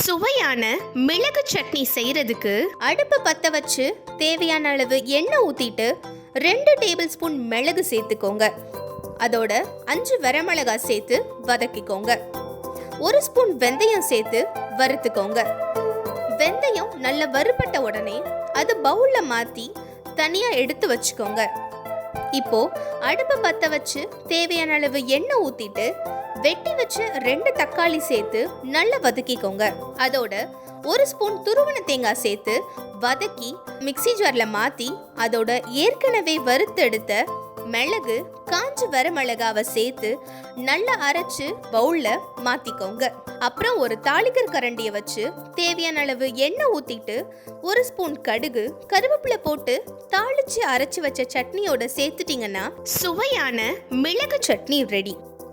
சுவையான மிளகு சட்னி செய்யறதுக்கு அடுப்பு பத்த வச்சு தேவையான அளவு எண்ணெய் ஊத்திட்டு 2 டேபிள் ஸ்பூன் மிளகு சேர்த்துக்கோங்க. அதோட 5 வரமிளகாய் சேர்த்து வதக்கிக்கோங்க. 1 ஸ்பூன் வெந்தயம் சேர்த்து வறுத்துக்கோங்க. வெந்தயம் நல்லா வறுபட்ட உடனே அது பவுல்ல மாத்தி தனியா எடுத்து வச்சுக்கோங்க. இப்போ அடுப்பு பத்த வச்சு தேவையான அளவு எண்ணெய் ஊத்திட்டு வெட்டி வச்சு 2 தக்காளி சேர்த்து நல்லா வதக்கிக்கோங்க. அதோட 1 ஸ்பூன் துருவன தேங்காய் சேர்த்து வதக்கி மிக்ஸி ஜார்ல மாத்தி அதோட ஏற்கனவே வறுத்து எடுத்த மிளகு காஞ்ச வரமிளகாவை சேர்த்து நல்லா அரைச்சு பவுல்ல மாத்திக்கோங்க. அப்புறம் ஒரு தாளிக்கிற கரண்டியை வச்சு தேவையான அளவு எண்ணெய் ஊத்திட்டு 1 ஸ்பூன் கடுகு கருவேப்பிலை போட்டு தாளிச்சு அரைச்சு வச்ச சட்னியோட சேர்த்துட்டீங்கன்னா சுவையான மிளகு சட்னி ரெடி.